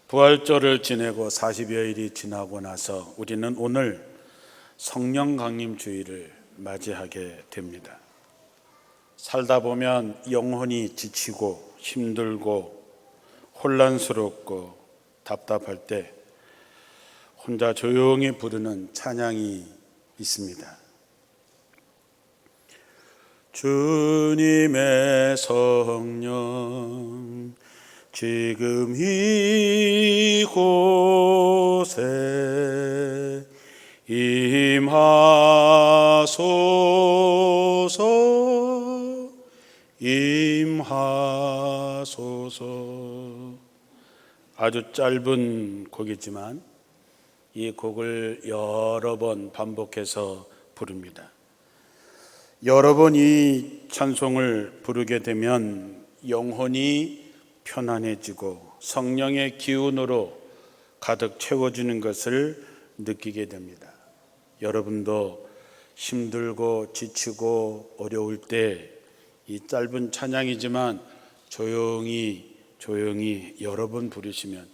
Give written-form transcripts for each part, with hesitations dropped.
부활절을 지내고 40여일이 지나고 나서 우리는 오늘 성령 강림 주일을 맞이하게 됩니다. 살다 보면 영혼이 지치고 힘들고 혼란스럽고 답답할 때 혼자 조용히 부르는 찬양이 있습니다. 주님의 성령 지금 이곳에 임하소서 임하소서. 아주 짧은 곡이지만 이 곡을 여러 번 반복해서 부릅니다. 여러 번 이 찬송을 부르게 되면 영혼이 편안해지고 성령의 기운으로 가득 채워지는 것을 느끼게 됩니다. 여러분도 힘들고 지치고 어려울 때 이 짧은 찬양이지만 조용히 여러 번 부르시면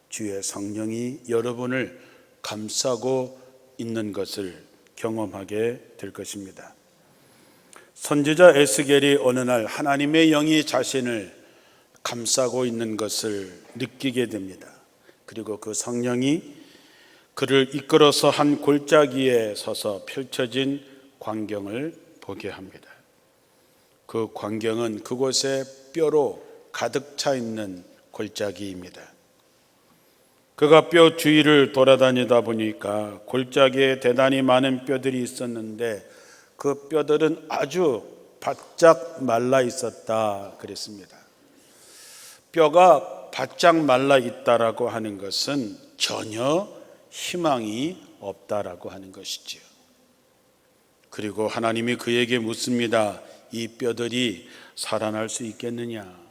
주의 성령이 여러분을 감싸고 있는 것을 경험하게 될 것입니다. 선지자 에스겔이 어느 날 하나님의 영이 자신을 감싸고 있는 것을 느끼게 됩니다. 그리고 그 성령이 그를 이끌어서 한 골짜기에 서서 펼쳐진 광경을 보게 합니다. 그 광경은 그곳에 뼈로 가득 차 있는 골짜기입니다. 그가 뼈 주위를 돌아다니다 보니까 골짜기에 대단히 많은 뼈들이 있었는데 그 뼈들은 아주 바짝 말라 있었다 그랬습니다. 뼈가 바짝 말라 있다라고 하는 것은 전혀 희망이 없다라고 하는 것이지요. 그리고 하나님이 그에게 묻습니다. 이 뼈들이 살아날 수 있겠느냐?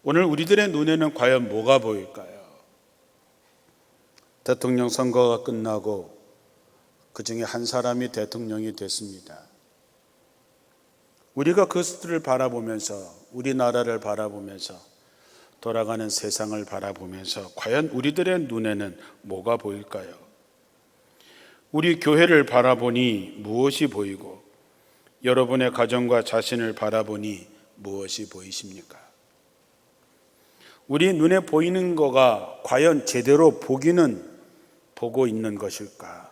오늘 우리들의 눈에는 과연 뭐가 보일까요? 대통령 선거가 끝나고 그 중에 한 사람이 대통령이 됐습니다. 우리가 그것들을 바라보면서 우리나라를 바라보면서 돌아가는 세상을 바라보면서 과연 우리들의 눈에는 뭐가 보일까요? 우리 교회를 바라보니 무엇이 보이고 여러분의 가정과 자신을 바라보니 무엇이 보이십니까? 우리 눈에 보이는 거가 과연 제대로 보기는 보고 있는 것일까?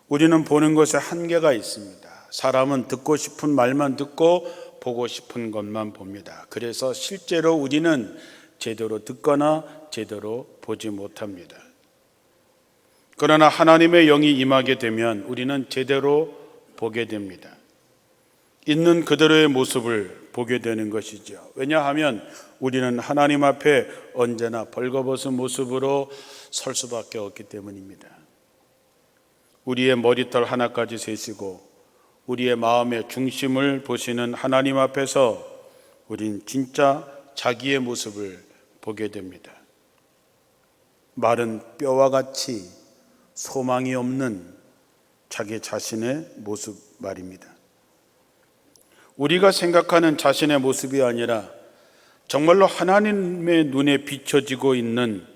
우리는 보는 것에 한계가 있습니다. 사람은 듣고 싶은 말만 듣고 보고 싶은 것만 봅니다. 그래서 실제로 우리는 제대로 듣거나 제대로 보지 못합니다. 그러나 하나님의 영이 임하게 되면 우리는 제대로 보게 됩니다. 있는 그대로의 모습을 보게 되는 것이죠. 왜냐하면 우리는 하나님 앞에 언제나 벌거벗은 모습으로 설 수밖에 없기 때문입니다. 우리의 머리털 하나까지 세시고 우리의 마음의 중심을 보시는 하나님 앞에서 우린 진짜 자기의 모습을 보게 됩니다. 마른 뼈와 같이 소망이 없는 자기 자신의 모습 말입니다. 우리가 생각하는 자신의 모습이 아니라 정말로 하나님의 눈에 비춰지고 있는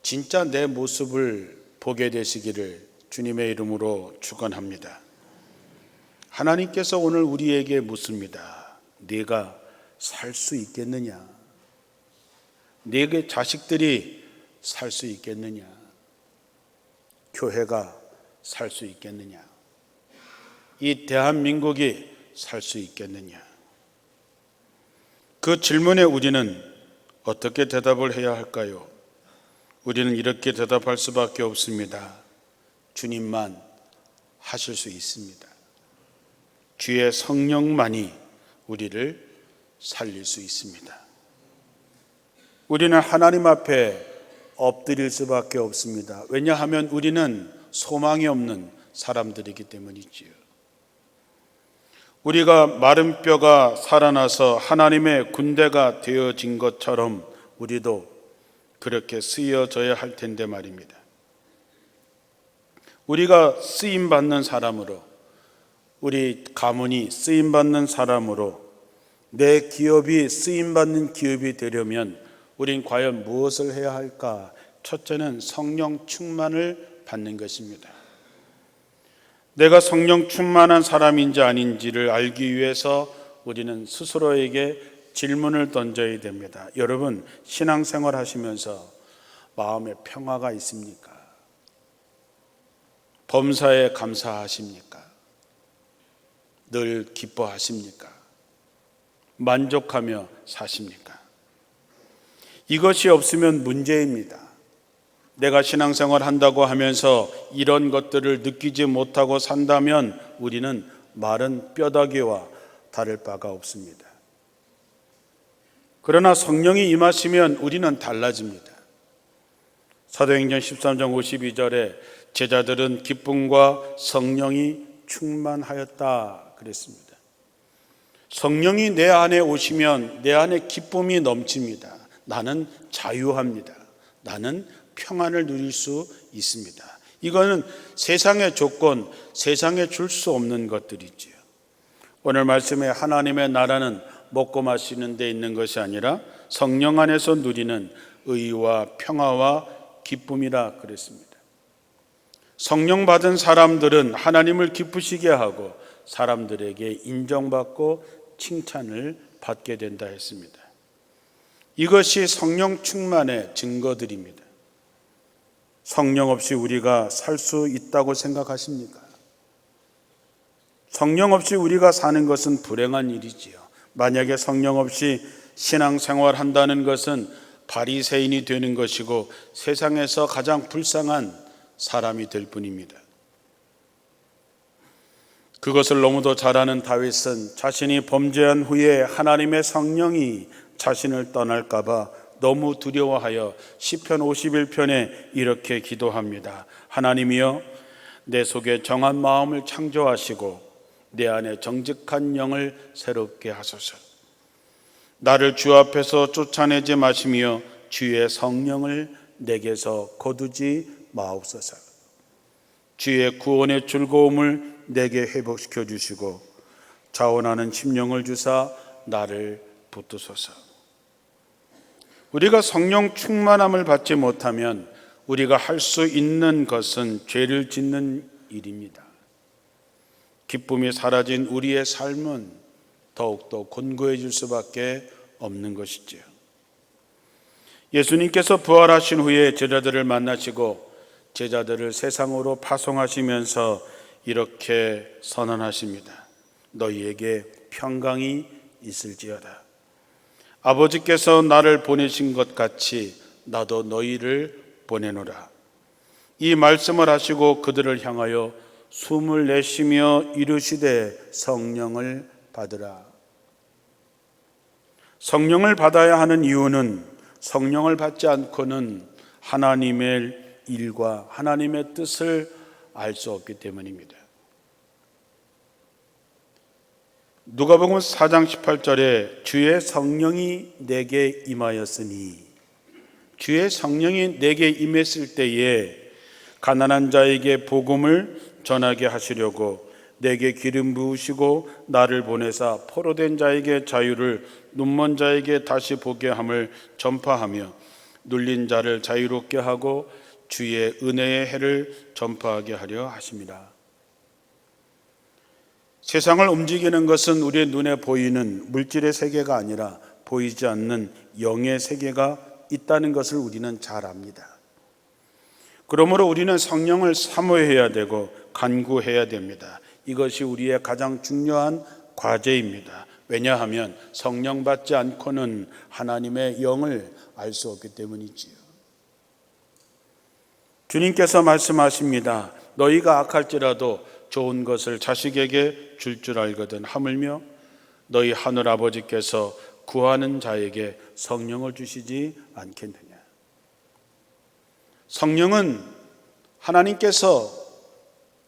진짜 내 모습을 보게 되시기를 주님의 이름으로 축원합니다. 하나님께서 오늘 우리에게 묻습니다. 네가 살 수 있겠느냐? 네게 자식들이 살 수 있겠느냐? 교회가 살 수 있겠느냐? 이 대한민국이 살 수 있겠느냐? 그 질문에 우리는 어떻게 대답을 해야 할까요? 우리는 이렇게 대답할 수밖에 없습니다. 주님만 하실 수 있습니다. 주의 성령만이 우리를 살릴 수 있습니다. 우리는 하나님 앞에 엎드릴 수밖에 없습니다. 왜냐하면 우리는 소망이 없는 사람들이기 때문이지요. 우리가 마른 뼈가 살아나서 하나님의 군대가 되어진 것처럼 우리도 그렇게 쓰여져야 할 텐데 말입니다. 우리가 쓰임받는 사람으로, 우리 가문이 쓰임받는 사람으로 내 기업이 쓰임받는 기업이 되려면 우린 과연 무엇을 해야 할까? 첫째는 성령 충만을 받는 것입니다. 내가 성령 충만한 사람인지 아닌지를 알기 위해서 우리는 스스로에게 질문을 던져야 됩니다. 여러분, 신앙생활 하시면서 마음에 평화가 있습니까? 범사에 감사하십니까? 늘 기뻐하십니까? 만족하며 사십니까? 이것이 없으면 문제입니다. 내가 신앙생활 한다고 하면서 이런 것들을 느끼지 못하고 산다면 우리는 마른 뼈다귀와 다를 바가 없습니다. 그러나 성령이 임하시면 우리는 달라집니다. 사도행전 13장 52절에 제자들은 기쁨과 성령이 충만하였다 그랬습니다. 성령이 내 안에 오시면 내 안에 기쁨이 넘칩니다. 나는 자유합니다. 나는 평안을 누릴 수 있습니다. 이거는 세상의 조건, 세상에 줄 수 없는 것들이지요. 오늘 말씀에 하나님의 나라는 먹고 마시는 데 있는 것이 아니라 성령 안에서 누리는 의와 평화와 기쁨이라 그랬습니다. 성령 받은 사람들은 하나님을 기쁘시게 하고 사람들에게 인정받고 칭찬을 받게 된다 했습니다. 이것이 성령 충만의 증거들입니다. 성령 없이 우리가 살 수 있다고 생각하십니까? 성령 없이 우리가 사는 것은 불행한 일이지요. 만약에 성령 없이 신앙생활 한다는 것은 바리새인이 되는 것이고 세상에서 가장 불쌍한 사람이 될 뿐입니다. 그것을 너무도 잘 아는 다윗은 자신이 범죄한 후에 하나님의 성령이 자신을 떠날까 봐 너무 두려워하여 시편 51편에 이렇게 기도합니다. 하나님이여, 내 속에 정한 마음을 창조하시고 내 안에 정직한 영을 새롭게 하소서. 나를 주 앞에서 쫓아내지 마시며 주의 성령을 내게서 거두지 마옵소서. 주의 구원의 즐거움을 내게 회복시켜 주시고 자원하는 심령을 주사 나를 붙드소서. 우리가 성령 충만함을 받지 못하면 우리가 할 수 있는 것은 죄를 짓는 일입니다. 기쁨이 사라진 우리의 삶은 더욱더 곤고해질 수밖에 없는 것이지요. 예수님께서 부활하신 후에 제자들을 만나시고 제자들을 세상으로 파송하시면서 이렇게 선언하십니다. 너희에게 평강이 있을지어다. 아버지께서 나를 보내신 것 같이 나도 너희를 보내노라. 이 말씀을 하시고 그들을 향하여 숨을 내쉬며 이르시되 성령을 받으라. 성령을 받아야 하는 이유는 성령을 받지 않고는 하나님의 일과 하나님의 뜻을 알 수 없기 때문입니다. 누가복음 4장 18절에 주의 성령이 내게 임하였으니, 주의 성령이 내게 임했을 때에 가난한 자에게 복음을 전하게 하시려고 내게 기름 부으시고 나를 보내사 포로된 자에게 자유를, 눈먼 자에게 다시 보게 함을 전파하며 눌린 자를 자유롭게 하고 주의 은혜의 해를 전파하게 하려 하심이라. 세상을 움직이는 것은 우리의 눈에 보이는 물질의 세계가 아니라 보이지 않는 영의 세계가 있다는 것을 우리는 잘 압니다. 그러므로 우리는 성령을 사모해야 되고 간구해야 됩니다. 이것이 우리의 가장 중요한 과제입니다. 왜냐하면 성령 받지 않고는 하나님의 영을 알 수 없기 때문이지요. 주님께서 말씀하십니다. 너희가 악할지라도 좋은 것을 자식에게 줄 줄 알거든 하물며 너희 하늘 아버지께서 구하는 자에게 성령을 주시지 않겠느냐. 성령은 하나님께서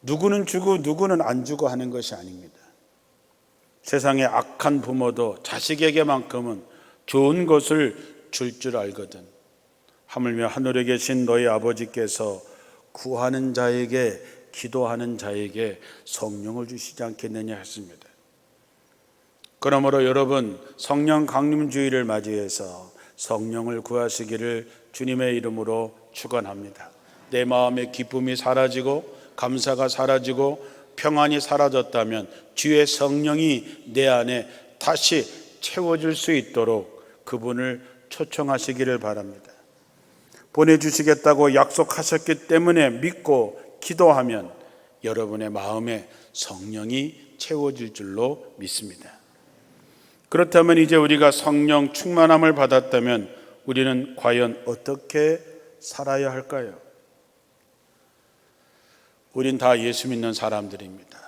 누구는 주고 누구는 안 주고 하는 것이 아닙니다. 세상의 악한 부모도 자식에게만큼은 좋은 것을 줄 줄 알거든 하물며 하늘에 계신 너희 아버지께서 구하는 자에게, 기도하는 자에게 성령을 주시지 않겠느냐 했습니다. 그러므로 여러분, 성령 강림주의를 맞이해서 성령을 구하시기를 주님의 이름으로 축원합니다. 내 마음의 기쁨이 사라지고 감사가 사라지고 평안이 사라졌다면 주의 성령이 내 안에 다시 채워질 수 있도록 그분을 초청하시기를 바랍니다. 보내주시겠다고 약속하셨기 때문에 믿고 기도하면 여러분의 마음에 성령이 채워질 줄로 믿습니다. 그렇다면 이제 우리가 성령 충만함을 받았다면 우리는 과연 어떻게 살아야 할까요? 우린 다 예수 믿는 사람들입니다.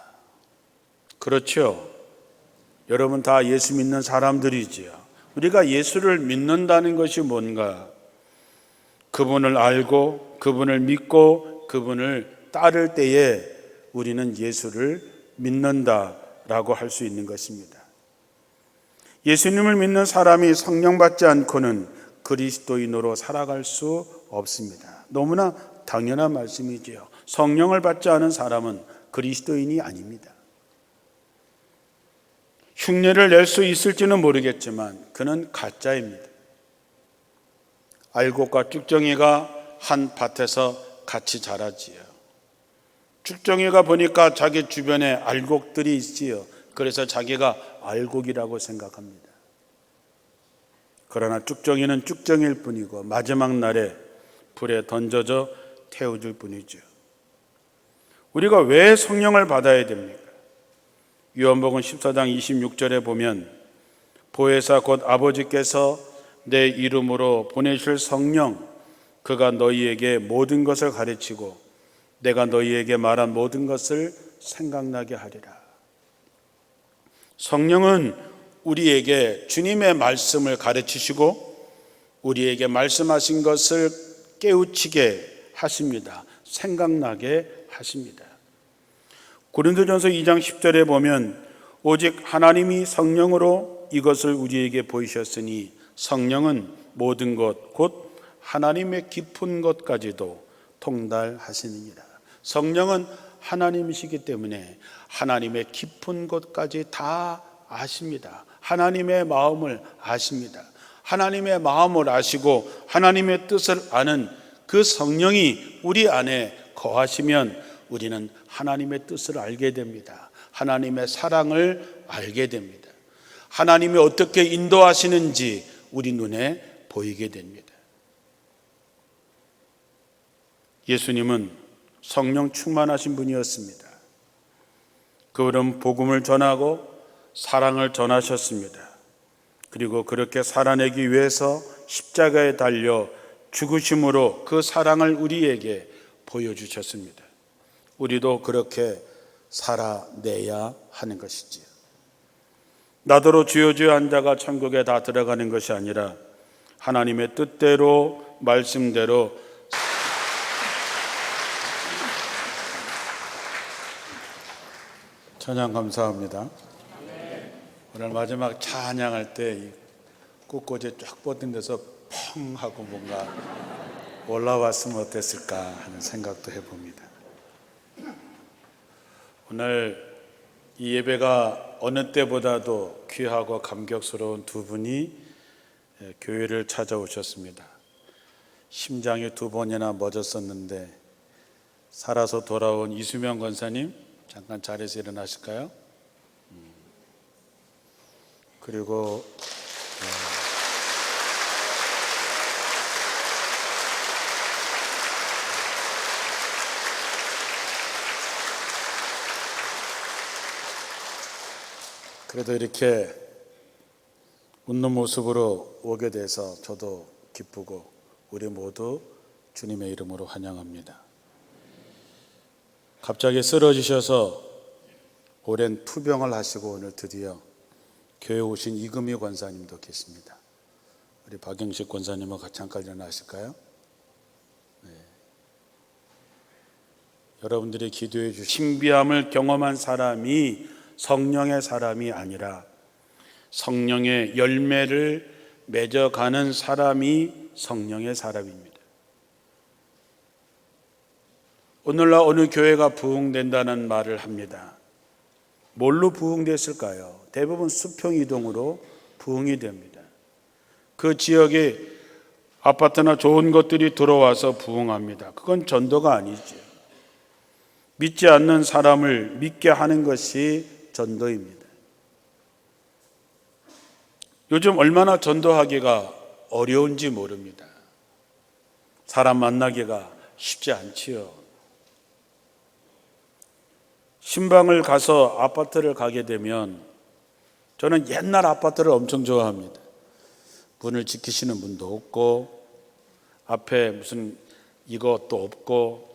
그렇죠? 여러분 다 예수 믿는 사람들이지요. 우리가 예수를 믿는다는 것이 뭔가? 그분을 알고 그분을 믿고 그분을 따를 때에 우리는 예수를 믿는다라고 할 수 있는 것입니다. 예수님을 믿는 사람이 성령 받지 않고는 그리스도인으로 살아갈 수 없습니다. 너무나 당연한 말씀이지요. 성령을 받지 않은 사람은 그리스도인이 아닙니다. 흉내를 낼 수 있을지는 모르겠지만 그는 가짜입니다. 알곡과 쭉정이가 한 밭에서 같이 자라지요. 쭉정이가 보니까 자기 주변에 알곡들이 있지요. 그래서 자기가 알곡이라고 생각합니다. 그러나 쭉정이는 쭉정일 뿐이고 마지막 날에 불에 던져져 태워질 뿐이죠. 우리가 왜 성령을 받아야 됩니까? 요한복음 14장 26절에 보면 보혜사 곧 아버지께서 내 이름으로 보내실 성령, 그가 너희에게 모든 것을 가르치고 내가 너희에게 말한 모든 것을 생각나게 하리라. 성령은 우리에게 주님의 말씀을 가르치시고 우리에게 말씀하신 것을 깨우치게 하십니다. 생각나게 하십니다. 고린도전서 2장 10절에 보면 오직 하나님이 성령으로 이것을 우리에게 보이셨으니 성령은 모든 것 곧 하나님의 깊은 것까지도 통달하시느니라. 성령은 하나님이시기 때문에 하나님의 깊은 것까지 다 아십니다. 하나님의 마음을 아십니다. 하나님의 마음을 아시고 하나님의 뜻을 아는 그 성령이 우리 안에 거하시면 우리는 하나님의 뜻을 알게 됩니다. 하나님의 사랑을 알게 됩니다. 하나님이 어떻게 인도하시는지 우리 눈에 보이게 됩니다. 예수님은 성령 충만하신 분이었습니다. 그분은 복음을 전하고 사랑을 전하셨습니다. 그리고 그렇게 살아내기 위해서 십자가에 달려 죽으심으로 그 사랑을 우리에게 보여주셨습니다. 우리도 그렇게 살아내야 하는 것이지요. 나더러 주여 주여 한 자가 천국에 다 들어가는 것이 아니라 하나님의 뜻대로 말씀대로 찬양 감사합니다. 오늘 마지막 찬양할 때 꽃꽂이 쫙 뻗은 데서 펑 하고 뭔가 올라왔으면 어땠을까 하는 생각도 해봅니다. 오늘 이 예배가 어느 때보다도 귀하고 감격스러운 두 분이 교회를 찾아오셨습니다. 심장이 두 번이나 멎었었는데 살아서 돌아온 이수명 권사님, 잠깐 자리에서 일어나실까요? 그리고 그래도 이렇게 웃는 모습으로 오게 돼서 저도 기쁘고 우리 모두 주님의 이름으로 환영합니다. 갑자기 쓰러지셔서 오랜 투병을 하시고 오늘 드디어 교회 오신 이금희 권사님도 계십니다. 우리 박영식 권사님과 같이 잠깐 일어나실까요? 네. 여러분들이 기도해 주신 신비함을 경험한 사람이 성령의 사람이 아니라 성령의 열매를 맺어가는 사람이 성령의 사람입니다. 오늘날 어느 교회가 부흥된다는 말을 합니다. 뭘로 부흥됐을까요? 대부분 수평 이동으로 부흥이 됩니다. 그 지역에 아파트나 좋은 것들이 들어와서 부흥합니다. 그건 전도가 아니죠. 믿지 않는 사람을 믿게 하는 것이 전도입니다. 요즘 얼마나 전도하기가 어려운지 모릅니다. 사람 만나기가 쉽지 않지요. 신방을 가서 아파트를 가게 되면 저는 옛날 아파트를 엄청 좋아합니다. 문을 지키시는 분도 없고 앞에 무슨 이것도 없고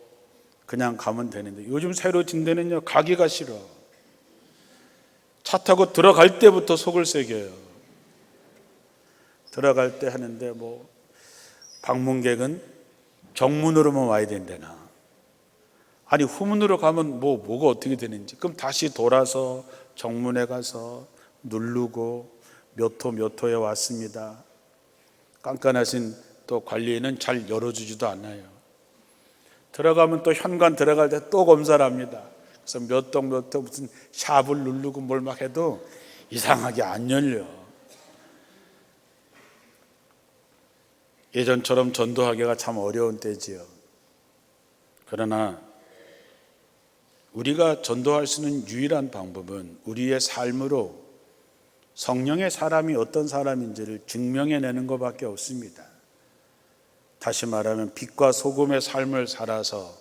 그냥 가면 되는데, 요즘 새로 진 데는요 가기가 싫어. 차 타고 들어갈 때부터 속을 새겨요. 들어갈 때 하는데 방문객은 정문으로만 와야 된다나, 아니 후문으로 가면 뭐가 어떻게 되는지, 그럼 다시 돌아서 정문에 가서 누르고 몇 호에 왔습니다. 깐깐하신 또 관리인은 잘 열어주지도 않아요. 들어가면 또 현관 들어갈 때 또 검사를 합니다. 그래서 몇 동 무슨 샵을 누르고 뭘 막 해도 이상하게 안 열려. 예전처럼 전도하기가 참 어려운 때지요. 그러나 우리가 전도할 수 있는 유일한 방법은 우리의 삶으로 성령의 사람이 어떤 사람인지를 증명해내는 것밖에 없습니다. 다시 말하면 빛과 소금의 삶을 살아서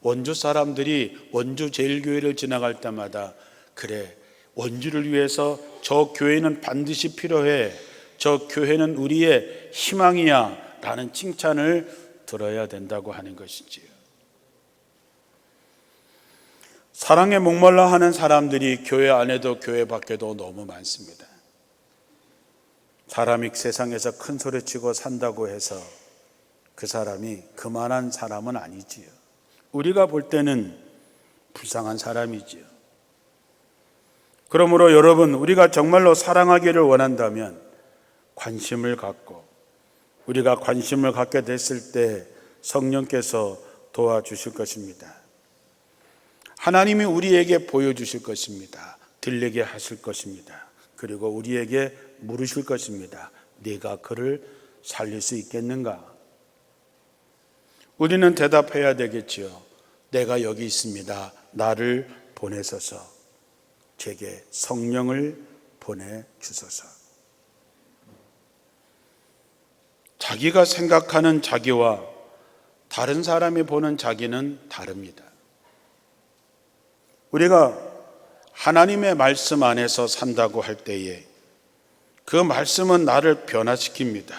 원주 사람들이 원주 제일교회를 지나갈 때마다, 그래 원주를 위해서 저 교회는 반드시 필요해, 저 교회는 우리의 희망이야 라는 칭찬을 들어야 된다고 하는 것이지요. 사랑에 목말라 하는 사람들이 교회 안에도 교회 밖에도 너무 많습니다. 사람이 세상에서 큰 소리치고 산다고 해서 그 사람이 그만한 사람은 아니지요. 우리가 볼 때는 불쌍한 사람이지요. 그러므로 여러분, 우리가 정말로 사랑하기를 원한다면 관심을 갖고, 우리가 관심을 갖게 됐을 때 성령께서 도와주실 것입니다. 하나님이 우리에게 보여주실 것입니다. 들리게 하실 것입니다. 그리고 우리에게 물으실 것입니다. 네가 그를 살릴 수 있겠는가? 우리는 대답해야 되겠지요. 내가 여기 있습니다. 나를 보내소서. 제게 성령을 보내주소서. 자기가 생각하는 자기와 다른 사람이 보는 자기는 다릅니다. 우리가 하나님의 말씀 안에서 산다고 할 때에 그 말씀은 나를 변화시킵니다.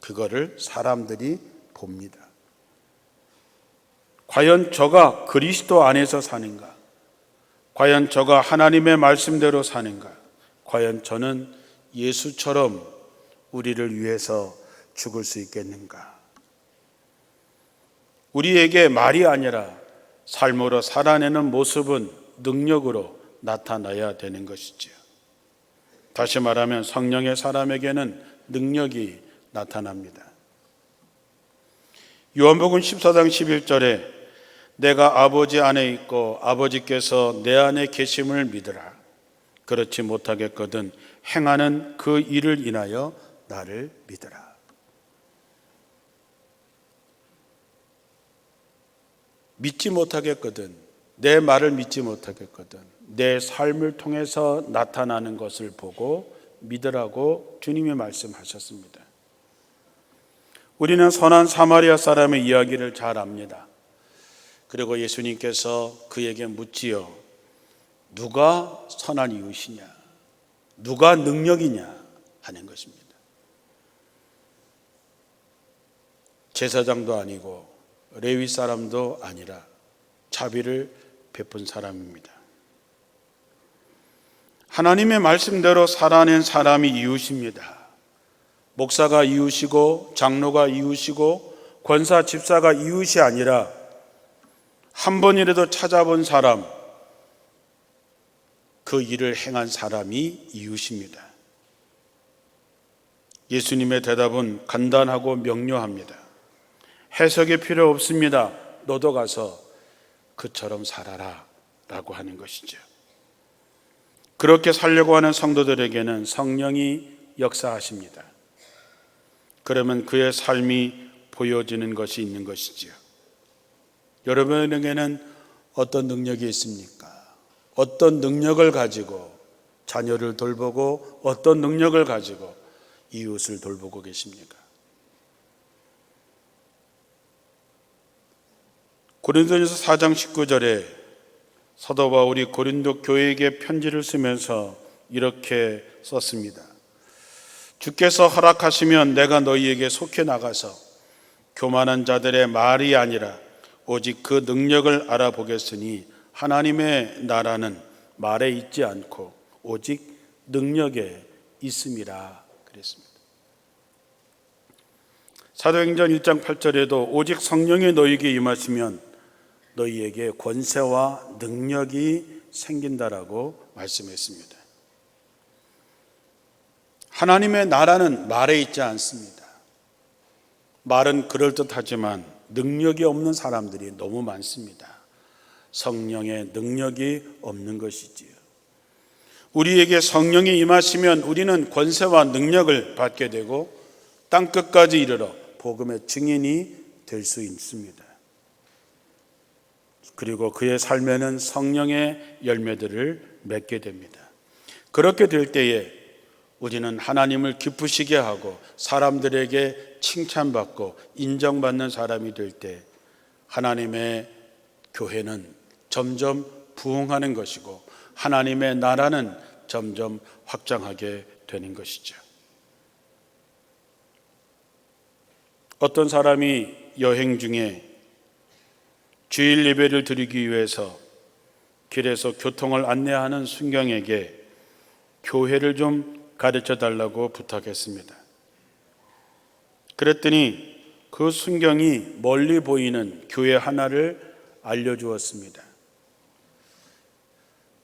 그거를 사람들이 봅니다. 과연 저가 그리스도 안에서 사는가? 과연 저가 하나님의 말씀대로 사는가? 과연 저는 예수처럼 우리를 위해서 죽을 수 있겠는가? 우리에게 말이 아니라 삶으로 살아내는 모습은 능력으로 나타나야 되는 것이지요. 다시 말하면 성령의 사람에게는 능력이 나타납니다. 요한복음 14장 11절에 내가 아버지 안에 있고 아버지께서 내 안에 계심을 믿으라. 그렇지 못하겠거든 행하는 그 일을 인하여 나를 믿으라. 믿지 못하겠거든, 내 말을 믿지 못하겠거든 내 삶을 통해서 나타나는 것을 보고 믿으라고 주님이 말씀하셨습니다. 우리는 선한 사마리아 사람의 이야기를 잘 압니다. 그리고 예수님께서 그에게 묻지요. 누가 선한 이웃이냐? 누가 능력이냐? 하는 것입니다. 제사장도 아니고 레위 사람도 아니라 자비를 베푼 사람입니다. 하나님의 말씀대로 살아낸 사람이 이웃입니다. 목사가 이웃이고 장로가 이웃이고 권사 집사가 이웃이 아니라 한 번이라도 찾아본 사람, 그 일을 행한 사람이 이웃입니다. 예수님의 대답은 간단하고 명료합니다. 해석이 필요 없습니다. 너도 가서 그처럼 살아라 라고 하는 것이죠. 그렇게 살려고 하는 성도들에게는 성령이 역사하십니다. 그러면 그의 삶이 보여지는 것이 있는 것이지요. 여러분에게는 어떤 능력이 있습니까? 어떤 능력을 가지고 자녀를 돌보고 어떤 능력을 가지고 이웃을 돌보고 계십니까? 고린도전서 4장 19절에 사도 바울이 고린도 교회에게 편지를 쓰면서 이렇게 썼습니다. 주께서 허락하시면 내가 너희에게 속해 나가서 교만한 자들의 말이 아니라 오직 그 능력을 알아보겠으니 하나님의 나라는 말에 있지 않고 오직 능력에 있음이라 그랬습니다. 사도행전 1장 8절에도 오직 성령이 너희에게 임하시면 너희에게 권세와 능력이 생긴다라고 말씀했습니다. 하나님의 나라는 말에 있지 않습니다. 말은 그럴듯하지만 능력이 없는 사람들이 너무 많습니다. 성령의 능력이 없는 것이지요. 우리에게 성령이 임하시면 우리는 권세와 능력을 받게 되고 땅끝까지 이르러 복음의 증인이 될 수 있습니다. 그리고 그의 삶에는 성령의 열매들을 맺게 됩니다. 그렇게 될 때에 우리는 하나님을 기쁘시게 하고 사람들에게 칭찬받고 인정받는 사람이 될 때 하나님의 교회는 점점 부흥하는 것이고 하나님의 나라는 점점 확장하게 되는 것이죠. 어떤 사람이 여행 중에 주일 예배를 드리기 위해서 길에서 교통을 안내하는 순경에게 교회를 좀 가르쳐 달라고 부탁했습니다. 그랬더니 그 순경이 멀리 보이는 교회 하나를 알려주었습니다.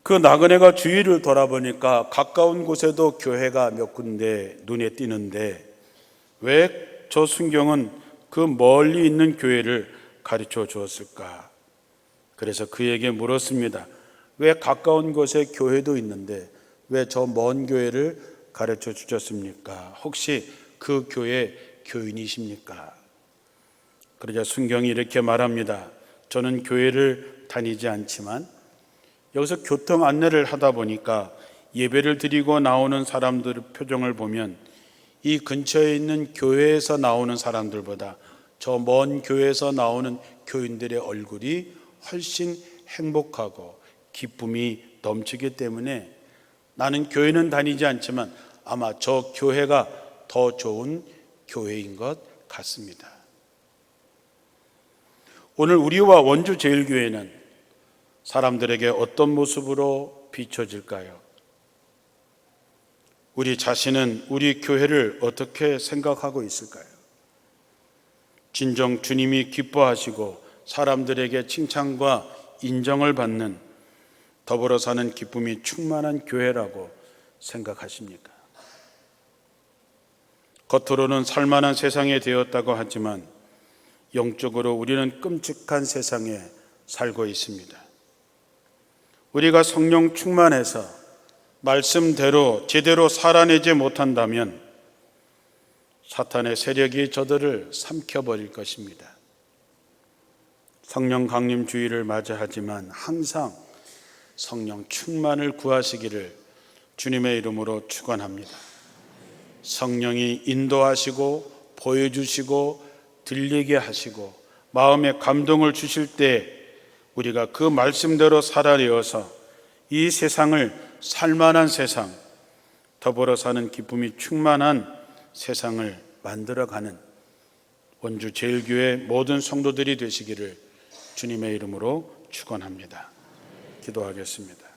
그 나그네가 주위를 돌아보니까 가까운 곳에도 교회가 몇 군데 눈에 띄는데 왜 저 순경은 그 멀리 있는 교회를 가르쳐 주었을까? 그래서 그에게 물었습니다. 왜 가까운 곳에 교회도 있는데 왜 저 먼 교회를 가르쳐 주셨습니까? 혹시 그 교회 교인이십니까? 그러자 순경이 이렇게 말합니다. 저는 교회를 다니지 않지만 여기서 교통 안내를 하다 보니까 예배를 드리고 나오는 사람들의 표정을 보면 이 근처에 있는 교회에서 나오는 사람들보다 저 먼 교회에서 나오는 교인들의 얼굴이 훨씬 행복하고 기쁨이 넘치기 때문에 나는 교회는 다니지 않지만 아마 저 교회가 더 좋은 교회인 것 같습니다. 오늘 우리와 원주제일교회는 사람들에게 어떤 모습으로 비춰질까요? 우리 자신은 우리 교회를 어떻게 생각하고 있을까요? 진정 주님이 기뻐하시고 사람들에게 칭찬과 인정을 받는 더불어 사는 기쁨이 충만한 교회라고 생각하십니까? 겉으로는 살만한 세상이 되었다고 하지만 영적으로 우리는 끔찍한 세상에 살고 있습니다. 우리가 성령 충만해서 말씀대로 제대로 살아내지 못한다면 사탄의 세력이 저들을 삼켜버릴 것입니다. 성령 강림 주일을 맞이하지만 항상 성령 충만을 구하시기를 주님의 이름으로 축원합니다. 성령이 인도하시고 보여주시고 들리게 하시고 마음에 감동을 주실 때 우리가 그 말씀대로 살아내어서 이 세상을 살만한 세상, 더불어 사는 기쁨이 충만한 세상을 만들어가는 원주제일교회 모든 성도들이 되시기를 주님의 이름으로 축원합니다. 기도하겠습니다.